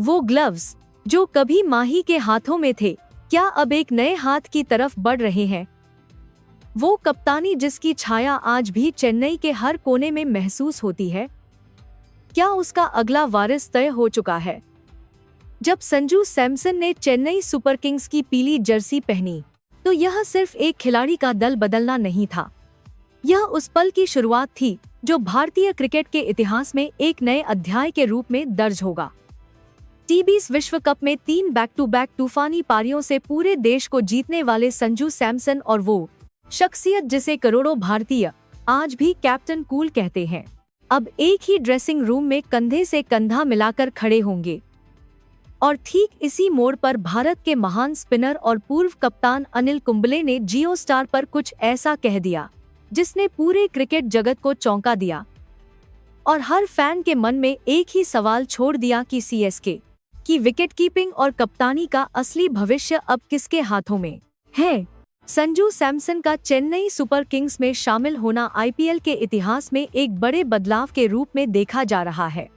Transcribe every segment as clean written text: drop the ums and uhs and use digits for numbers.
वो ग्लव्स जो कभी माही के हाथों में थे, क्या अब एक नए हाथ की तरफ बढ़ रहे हैं? वो कप्तानी जिसकी छाया आज भी चेन्नई के हर कोने में महसूस होती है, क्या उसका अगला वारिस तय हो चुका है? जब संजू सैमसन ने चेन्नई सुपर किंग्स की पीली जर्सी पहनी, तो यह सिर्फ एक खिलाड़ी का दल बदलना नहीं था। यह उस पल की शुरुआत थी जो भारतीय क्रिकेट के इतिहास में एक नए अध्याय के रूप में दर्ज होगा। टी20 विश्व कप में 3 बैक टू बैक तूफानी पारियों से पूरे देश को जीतने वाले संजू सैमसन और वो शख्सियत जिसे करोड़ों भारतीय आज भी कैप्टन कूल कहते हैं, अब एक ही ड्रेसिंग रूम में कंधे से कंधा मिलाकर खड़े होंगे। और ठीक इसी मोड़ पर भारत के महान स्पिनर और पूर्व कप्तान अनिल कुंबले ने जियो स्टार पर कुछ ऐसा कह दिया जिसने पूरे क्रिकेट जगत को चौंका दिया और हर फैन के मन में एक ही सवाल छोड़ दिया कि सीएसके की विकेट कीपिंग और कप्तानी का असली भविष्य अब किसके हाथों में है? संजू सैमसन का चेन्नई सुपर किंग्स में शामिल होना आईपीएल के इतिहास में एक बड़े बदलाव के रूप में देखा जा रहा है।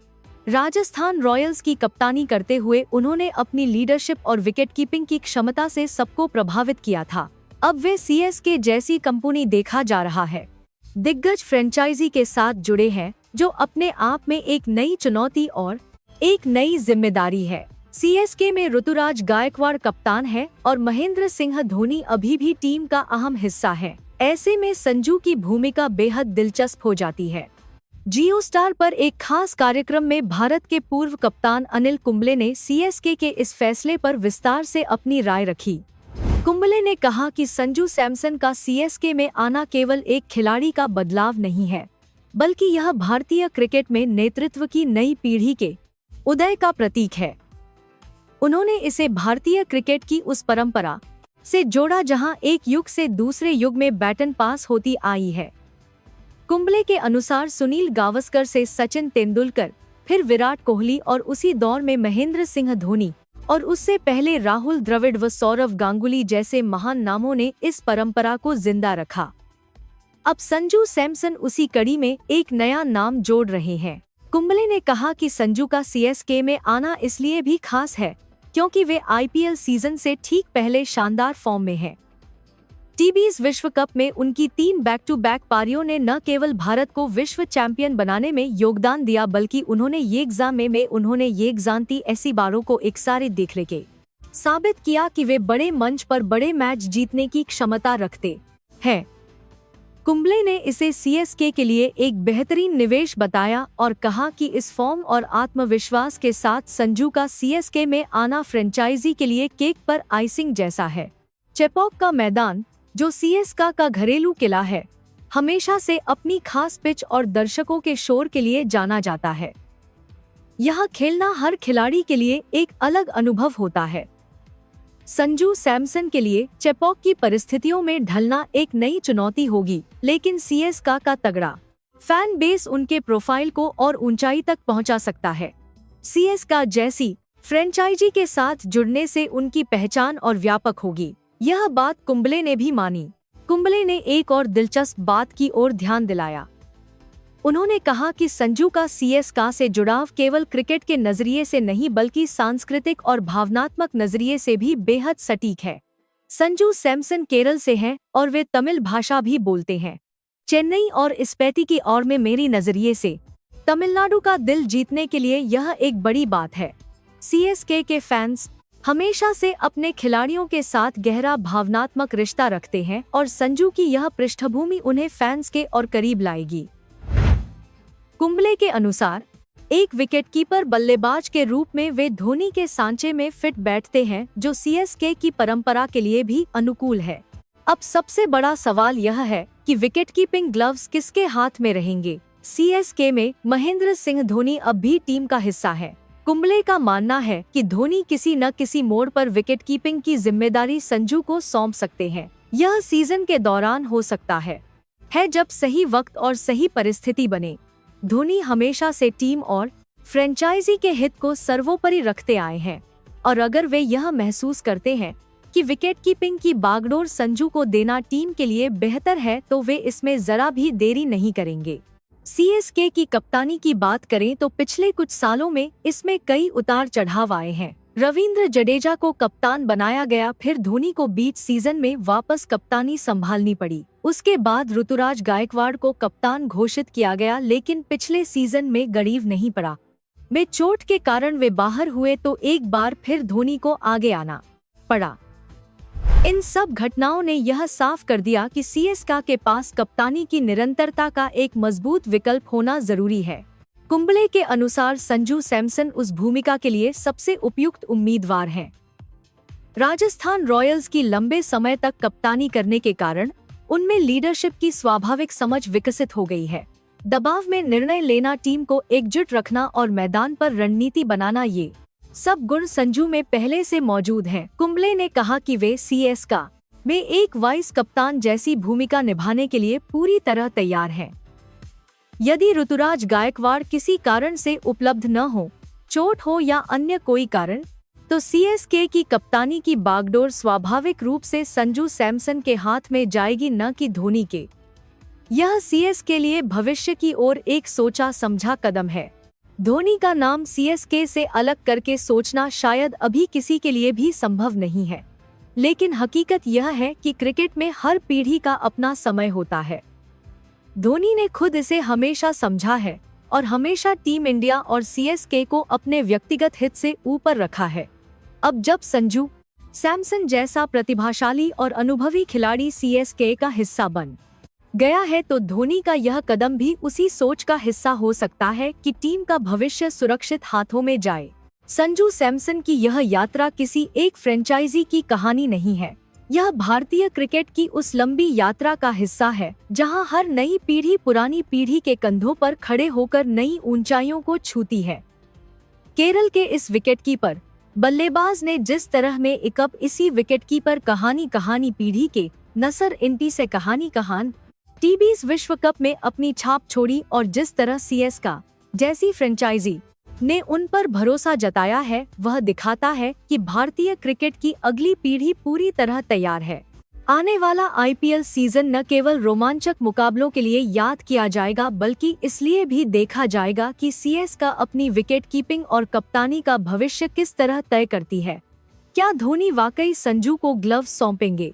राजस्थान रॉयल्स की कप्तानी करते हुए उन्होंने अपनी लीडरशिप और विकेट कीपिंग की क्षमता से सबको प्रभावित किया था। अब वे सीएसके जैसी कंपनी देखा जा रहा है, दिग्गज फ्रेंचाइजी के साथ जुड़े हैं, जो अपने आप में एक नई चुनौती और एक नई जिम्मेदारी है। सीएसके में ऋतुराज गायकवाड़ कप्तान है और महेंद्र सिंह धोनी अभी भी टीम का अहम हिस्सा है। ऐसे में संजू की भूमिका बेहद दिलचस्प हो जाती है। जियो स्टार पर एक खास कार्यक्रम में भारत के पूर्व कप्तान अनिल कुंबले ने सीएसके के इस फैसले पर विस्तार से अपनी राय रखी। कुंबले ने कहा कि संजू सैमसन का सीएसके में आना केवल एक खिलाड़ी का बदलाव नहीं है, बल्कि यह भारतीय क्रिकेट में नेतृत्व की नई पीढ़ी के उदय का प्रतीक है। उन्होंने इसे भारतीय क्रिकेट की उस परंपरा से जोड़ा जहां एक युग से दूसरे युग में बैटन पास होती आई है। कुंबले के अनुसार सुनील गावस्कर से सचिन तेंदुलकर, फिर विराट कोहली और उसी दौर में महेंद्र सिंह धोनी और उससे पहले राहुल द्रविड़ व सौरव गांगुली जैसे महान नामों ने इस परंपरा को जिंदा रखा। अब संजू सैमसन उसी कड़ी में एक नया नाम जोड़ रहे हैं। कुंबले ने कहा कि संजू का सीएसके में आना इसलिए भी खास है क्योंकि वे आईपीएल सीजन से ठीक पहले शानदार फॉर्म में हैं। टी20 विश्व कप में उनकी 3 बैक टू बैक पारियों ने न केवल भारत को विश्व चैंपियन बनाने में योगदान दिया, बल्कि उन्होंने ये जानती ऐसी बारों को एक सारे देखने के साबित किया कि वे बड़े मंच पर बड़े मैच जीतने की क्षमता रखते हैं। कुंबले ने इसे सीएसके के लिए एक बेहतरीन निवेश बताया और कहा कि इस फॉर्म और आत्मविश्वास के साथ संजू का सीएसके में आना फ्रेंचाइजी के लिए केक पर आइसिंग जैसा है। चेपॉक का मैदान, जो सीएसके का घरेलू किला है, हमेशा से अपनी खास पिच और दर्शकों के शोर के लिए जाना जाता है। यहाँ खेलना हर खिलाड़ी के लिए एक अलग अनुभव होता है। संजू सैमसन के लिए चेपॉक की परिस्थितियों में ढलना एक नई चुनौती होगी, लेकिन सीएसके का तगड़ा फैन बेस उनके प्रोफाइल को और ऊंचाई तक पहुंचा सकता है। सीएसके जैसी फ्रेंचाइजी के साथ जुड़ने से उनकी पहचान और व्यापक होगी। यह बात कुंबले ने भी मानी। कुंबले ने एक और दिलचस्प बात की ओर ध्यान दिलाया। उन्होंने कहा कि संजू का सीएसके से जुड़ाव केवल क्रिकेट के नजरिए से नहीं, बल्कि सांस्कृतिक और भावनात्मक नजरिए से भी बेहद सटीक है। संजू सैमसन केरल से हैं और वे तमिल भाषा भी बोलते हैं। चेन्नई और इस्पेती की ओर में मेरी नजरिए से तमिलनाडु का दिल जीतने के लिए यह एक बड़ी बात है। सीएसके के फैंस हमेशा से अपने खिलाड़ियों के साथ गहरा भावनात्मक रिश्ता रखते हैं और संजू की यह पृष्ठभूमि उन्हें फैंस के और करीब लाएगी। कुंबले के अनुसार एक विकेटकीपर बल्लेबाज के रूप में वे धोनी के सांचे में फिट बैठते हैं, जो सीएसके की परंपरा के लिए भी अनुकूल है। अब सबसे बड़ा सवाल यह है कि विकेटकीपिंग ग्लव्स किसके हाथ में रहेंगे। सीएसके में महेंद्र सिंह धोनी अब भी टीम का हिस्सा है। कुंबले का मानना है कि धोनी किसी न किसी मोड़ पर विकेटकीपिंग की जिम्मेदारी संजू को सौंप सकते हैं। यह सीजन के दौरान हो सकता है जब सही वक्त और सही परिस्थिति बने। धोनी हमेशा से टीम और फ्रेंचाइजी के हित को सर्वोपरि रखते आए हैं और अगर वे यह महसूस करते हैं कि विकेटकीपिंग की बागडोर संजू को देना टीम के लिए बेहतर है, तो वे इसमें जरा भी देरी नहीं करेंगे। सीएसके की कप्तानी की बात करें तो पिछले कुछ सालों में इसमें कई उतार चढ़ाव आए हैं। रवींद्र जडेजा को कप्तान बनाया गया, फिर धोनी को बीच सीजन में वापस कप्तानी संभालनी पड़ी। उसके बाद ऋतुराज गायकवाड़ को कप्तान घोषित किया गया, लेकिन पिछले सीजन में गरीब नहीं पड़ा। वे चोट के कारण वे बाहर हुए तो एक बार फिर धोनी को आगे आना पड़ा। इन सब घटनाओं ने यह साफ कर दिया कि सीएसके के पास कप्तानी की निरंतरता का एक मजबूत विकल्प होना जरूरी है। कुंबले के अनुसार संजू सैमसन उस भूमिका के लिए सबसे उपयुक्त उम्मीदवार हैं। राजस्थान रॉयल्स की लंबे समय तक कप्तानी करने के कारण उनमें लीडरशिप की स्वाभाविक समझ विकसित हो गई है। दबाव में निर्णय लेना, टीम को एकजुट रखना और मैदान पर रणनीति बनाना, ये सब गुण संजू में पहले से मौजूद हैं। कुंबले ने कहा कि वे सीएसके में एक वाइस कप्तान जैसी भूमिका निभाने के लिए पूरी तरह तैयार हैं। यदि ऋतुराज गायकवाड़ किसी कारण से उपलब्ध न हो, चोट हो या अन्य कोई कारण, तो सीएसके की कप्तानी की बागडोर स्वाभाविक रूप से संजू सैमसन के हाथ में जाएगी, न कि धोनी के। यह सीएसके के लिए भविष्य की ओर एक सोचा समझा कदम है। धोनी का नाम सीएसके से अलग करके सोचना शायद अभी किसी के लिए भी संभव नहीं है, लेकिन हकीकत यह है कि क्रिकेट में हर पीढ़ी का अपना समय होता है। धोनी ने खुद इसे हमेशा समझा है और हमेशा टीम इंडिया और सीएसके को अपने व्यक्तिगत हित से ऊपर रखा है। अब जब संजू सैमसन जैसा प्रतिभाशाली और अनुभवी खिलाड़ी सीएसके का हिस्सा बन गया है, तो धोनी का यह कदम भी उसी सोच का हिस्सा हो सकता है कि टीम का भविष्य सुरक्षित हाथों में जाए। संजू सैमसन की यह यात्रा किसी एक फ्रेंचाइजी की कहानी नहीं है। यह भारतीय क्रिकेट की उस लंबी यात्रा का हिस्सा है जहां हर नई पीढ़ी पुरानी पीढ़ी के कंधों पर खड़े होकर नई ऊंचाइयों को छूती है। केरल के इस विकेटकीपर बल्लेबाज ने जिस तरह में इकब इसी विकेटकीपर कहानी पीढ़ी के नसर इंटी से कहानी टी20 विश्व कप में अपनी छाप छोड़ी और जिस तरह सीएसके जैसी फ्रेंचाइजी ने उन पर भरोसा जताया है, वह दिखाता है कि भारतीय क्रिकेट की अगली पीढ़ी पूरी तरह तैयार है। आने वाला आईपीएल सीजन न केवल रोमांचक मुकाबलों के लिए याद किया जाएगा, बल्कि इसलिए भी देखा जाएगा कि सीएसके अपनी विकेट कीपिंग और कप्तानी का भविष्य किस तरह तय करती है। क्या धोनी वाकई संजू को ग्लव्स सौंपेंगे?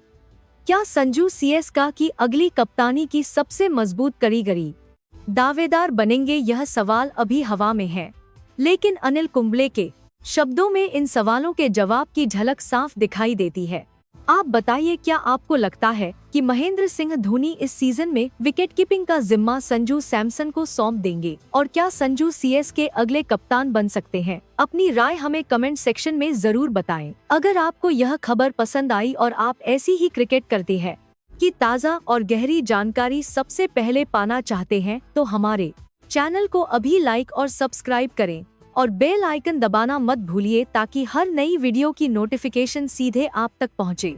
क्या संजू सीएसके की अगली कप्तानी की सबसे मजबूत कारीगरी दावेदार बनेंगे? यह सवाल अभी हवा में है, लेकिन अनिल कुंबले के शब्दों में इन सवालों के जवाब की झलक साफ दिखाई देती है। आप बताइए, क्या आपको लगता है कि महेंद्र सिंह धोनी इस सीजन में विकेटकीपिंग का जिम्मा संजू सैमसन को सौंप देंगे? और क्या संजू सीएसके अगले कप्तान बन सकते हैं? अपनी राय हमें कमेंट सेक्शन में जरूर बताएं। अगर आपको यह खबर पसंद आई और आप ऐसी ही क्रिकेट करते हैं कि ताज़ा और गहरी जानकारी सबसे पहले पाना चाहते हैं, तो हमारे चैनल को अभी लाइक और सब्सक्राइब करें और बेल आइकन दबाना मत भूलिए, ताकि हर नई वीडियो की नोटिफिकेशन सीधे आप तक पहुंचे।